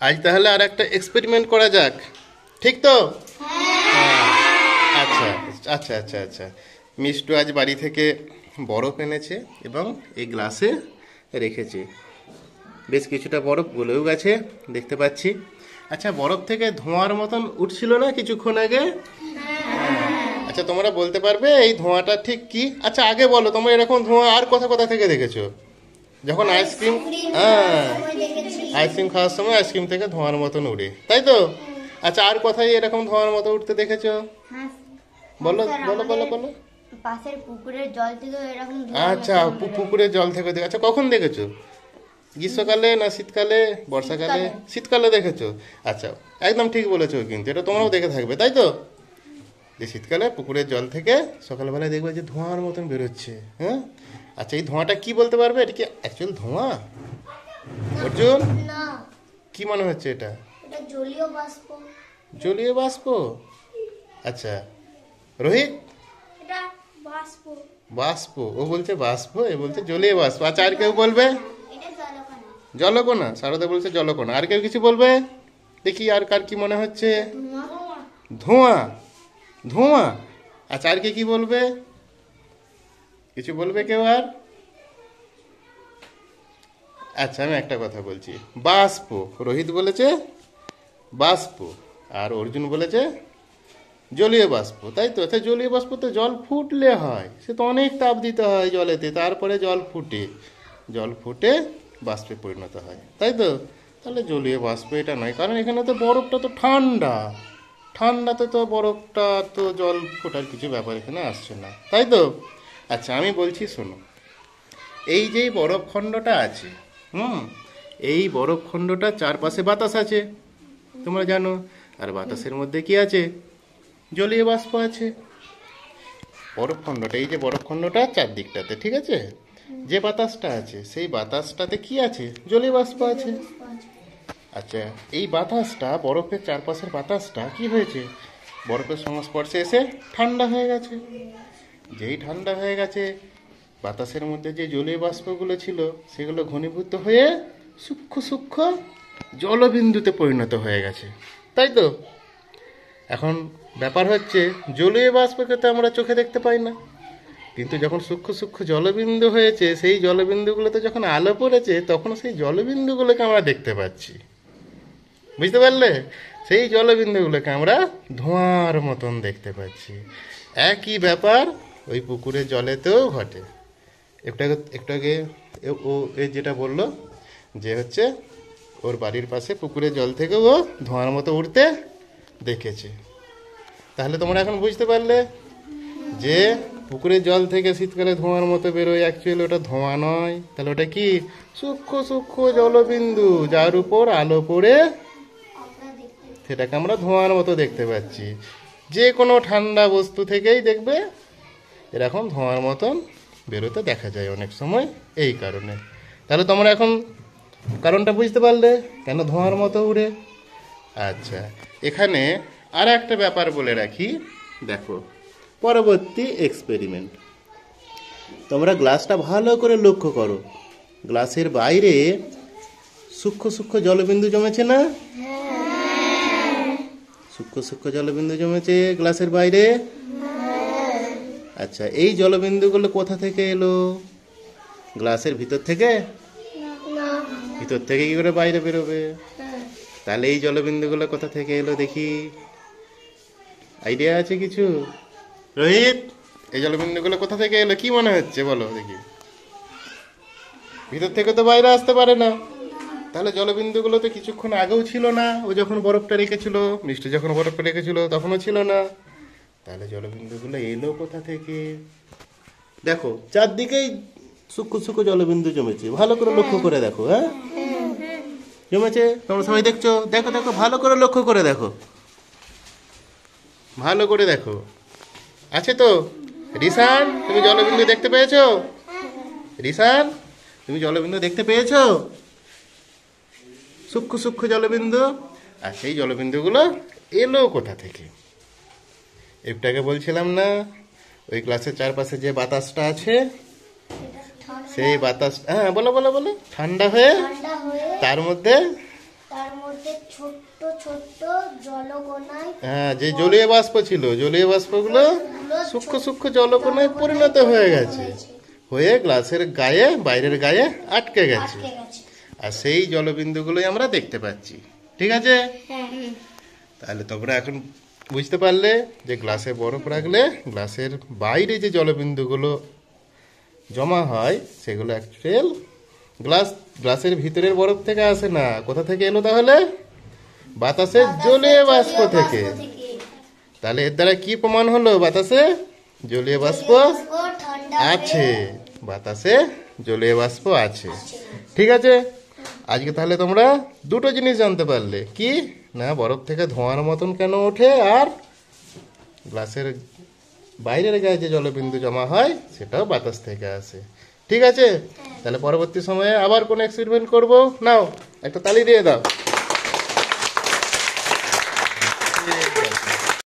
আজ তাহলে আর একটা এক্সপেরিমেন্ট করা যাক, ঠিক তো? হ্যাঁ। আচ্ছা আচ্ছা আচ্ছা আচ্ছা, মিষ্টু আজ বাড়ি থেকে বরফ এনেছে এবং এই গ্লাসে রেখেছে। বেশ কিছুটা বরফ গলেও গেছে দেখতে পাচ্ছি। আচ্ছা, বরফ থেকে ধোঁয়ার মতন উঠছিল না কিছুক্ষণ আগে? আচ্ছা, তোমরা বলতে পারবে এই ধোঁয়াটা ঠিক কি? আচ্ছা আগে বলো, তোমরা এরকম ধোঁয়া আর কোথা থেকে দেখেছো? যখন আইসক্রিম, হ্যাঁ, আইসক্রিম খাওয়ার সময় আইসক্রিম থেকে ধোঁয়ার মতন উড়ে, তাই তো? আচ্ছা, আর কোথায় এরকম ধোঁয়ার মতো উঠতে দেখেছো? বলো বলো বলো বলো। পাশের পুকুরের জল থেকে এরকম আচ্ছা, পুকুরের জল থেকে দেখে। আচ্ছা, কখন দেখেছো? গ্রীষ্মকালে না শীতকালে, বর্ষাকালে? শীতকালে দেখেছো। আচ্ছা, একদম ঠিক বলেছো, কিন্তু এটা তোমরাও দেখে থাকবে, তাই তো? যে শীতকালে পুকুরের জল থেকে সকালবেলায় দেখবে যে ধোঁয়ার মতন বেরোচ্ছে। হ্যাঁ, আচ্ছা, এই ধোঁয়াটা কি বলতে পারবে? এটা কি অ্যাকচুয়াল ধোঁয়া? অর্জুন, না, কি মনে হচ্ছে এটা? এটা জলীয় বাষ্প। জলীয় বাষ্প? আচ্ছা, রোহিত? এটা বাষ্প। বাষ্প, ও বলছে বাষ্প, এ বলছে জলীয় বাষ্প। আচ্ছা, আর কেউ বলবে? এটা জলকণা। জলকণা? সারদা বলছে জলকণা। আর কেউ কিছু বলবে? দেখি আর কার কি মনে হচ্ছে? ধোঁয়া। ধোঁয়া? আচ্ছা, আর কে কি বলবে? কিছু বলবে কেউ আর? আচ্ছা, আমি একটা কথা বলছি, বাষ্প। রোহিত বলেছে বাষ্প, আর অর্জুন বলেছে জলীয় বাষ্প, তাই তো? আচ্ছা, জলীয় বাষ্প তো জল ফুটলে হয়, সে তো অনেক তাপ দিতে হয় জলেতে, তারপরে জল ফুটে বাষ্পে পরিণত হয়, তাই তো? তাহলে জলীয় বাষ্প এটা নয়, কারণ এখানে তো বরফটা তো ঠান্ডাতে তো বরফটা তো জল ফোটার কিছু ব্যাপার এখানে আসছে না, তাই তো? আচ্ছা, আমি বলছি শোনো, এই যে বরফখণ্ডটা আছে, এই বরফখণ্ডটার চারপাশে বাতাস আছে, তোমরা জানো। আর বাতাসের মধ্যে কি আছে? জলীয় বাষ্প আছে। বরফখণ্ডটা, এই যে বরফখণ্ডটা চারদিকটাতে, ঠিক আছে, যে বাতাসটা আছে সেই বাতাসটাতে কি আছে? জলীয় বাষ্প আছে। আচ্ছা, এই বাতাসটা, বরফের চারপাশের বাতাসটা কি হয়েছে? বরফের সংস্পর্শে এসে ঠান্ডা হয়ে গেছে। যেই ঠান্ডা হয়ে গেছে, বাতাসের মধ্যে যে জলীয় বাষ্পগুলো ছিল সেগুলো ঘনীভূত হয়ে সূক্ষ্ম সূক্ষ্ম জলবিন্দুতে পরিণত হয়ে গেছে, তাই তো? এখন ব্যাপার হচ্ছে, জলীয় বাষ্পকে তো আমরা চোখে দেখতে পাই না, কিন্তু যখন সূক্ষ্ম সূক্ষ্ম জলবিন্দু হয়েছে, সেই জলবিন্দুগুলোতে যখন আলো পড়েছে, তখন সেই জলবিন্দুগুলোকে আমরা দেখতে পাচ্ছি, বুঝতে পারলে? সেই জলবিন্দুগুলোকে আমরা ধোঁয়ার মতন দেখতে পাচ্ছি। একই ব্যাপার ওই পুকুরের জলেতেও ঘটে। একটু আগে ও যেটা বললো যে হচ্ছে ওর বাড়ির পাশে পুকুরের জল থেকে ও ধোঁয়ার মতো উঠতে দেখেছে। তাহলে তোমরা এখন বুঝতে পারলে যে পুকুরের জল থেকে শীতকালে ধোঁয়ার মতো বেরোয়, অ্যাকচুয়ালি ওটা ধোঁয়া নয়। তাহলে ওটা কি? সূক্ষ্ম সূক্ষ্ম জলবিন্দু, যার উপর আলো পড়ে সেটাকে আমরা ধোঁয়ার মতো দেখতে পাচ্ছি। যে কোনো ঠান্ডা বস্তু থেকেই দেখবে এরকম ধোঁয়ার মতন বেরোতে দেখা যায় অনেক সময়, এই কারণে। তাহলে তোমরা এখন কারণটা বুঝতে পারলে কেন ধোঁয়ার মতো উড়ে। আচ্ছা, এখানে আর একটা ব্যাপার বলে রাখি, দেখো, পরবর্তী এক্সপেরিমেন্ট। তোমরা গ্লাসটা ভালো করে লক্ষ্য করো, গ্লাসের বাইরে সূক্ষ্ম সূক্ষ্ম জলবিন্দু জমেছে না? সূক্ষ্ম সূক্ষ্ম জলবিন্দু জমেছে গ্লাসের বাইরে। আচ্ছা, এই জলবিন্দুগুলো কোথা থেকে এলো? গ্লাসের ভিতর থেকে? ভিতর থেকে কি করে বাইরে বেরোবে? তাহলে এই জলবিন্দুগুলো কোথা থেকে এলো দেখি, আইডিয়া আছে কিছু? রোহিত, এই জলবিন্দুগুলো কোথা থেকে এলো, কি মনে হচ্ছে বলো দেখি? ভিতর থেকে তো বাইরে আসতে পারে না। তাহলে জলবিন্দুগুলো তো কিছুক্ষণ আগেও ছিল না, ও যখন বরফটা রেখেছিল, মিষ্টি যখন বরফটা রেখেছিল তখনও ছিল না। তাহলে জলবিন্দুগুলো এলো কোথা থেকে? দেখো, চারদিকেই সূক্ষ্ম সূক্ষ্ম জলবিন্দু জমেছে, ভালো করে লক্ষ্য করে দেখো। হ্যাঁ, জমেছে, তোমরা সবাই দেখছো? দেখো দেখো, ভালো করে লক্ষ্য করে দেখো, ভালো করে দেখো। আছে তো? রিসান, তুমি জলবিন্দু দেখতে পেয়েছো? রিসান, তুমি জলবিন্দু দেখতে পেয়েছো? সূক্ষ্ম সূক্ষ্ম জলবিন্দু। আর সেই জলবিন্দুগুলো এলো কোথা থেকে? একটু আগে বলছিলাম না, ওই গ্লাসের চারপাশে যে বাতাসটা আছে, সেই বাতাস, হ্যাঁ বলো বলো বলো, ঠান্ডা হয়ে তার মধ্যে ছোট্ট ছোট্ট জলকণায় হ্যাঁ, যে জলীয় বাষ্প ছিল, জলীয় বাষ্পগুলো সূক্ষ্ম সূক্ষ্ম জলকণায় পরিণত হয়ে গেছে, হয়ে গ্লাসের গায়ে, বাইরের গায়ে আটকে গেছে। আটকে গেছে। আর সেই জলবিন্দুগুলোই আমরা দেখতে পাচ্ছি। ঠিক আছে, হ্যাঁ তাহলে তোমরা এখন বুঝতে পারলে যে গ্লাসে বরফ রাখলে গ্লাসের বাইরে যে জলবিন্দুগুলো জমা হয় সেগুলো অ্যাকচুয়াল গ্লাসের ভিতরের বরফ থেকে আসে না। কোথা থেকে এলো তাহলে? বাতাসের জলীয় বাষ্প থেকে। তাহলে এর দ্বারা কি প্রমাণ হলো? বাতাসে জলীয় বাষ্প ঠান্ডা আছে, বাতাসে জলীয় বাষ্প আছে। ঠিক আছে, আজকে তাহলে তোমরা দুটো জিনিস জানতে পারলে, কি না বরফ থেকে ধোঁয়ার মতন কেন ওঠে, আর গ্লাসের বাইরের গায়ে যে জলবিন্দু জমা হয় সেটাও বাতাস থেকে আসে। ঠিক আছে, তাহলে পরবর্তী সময়ে আবার কোন এক্সপেরিমেন্ট করব। নাও একটা তালি দিয়ে দাও।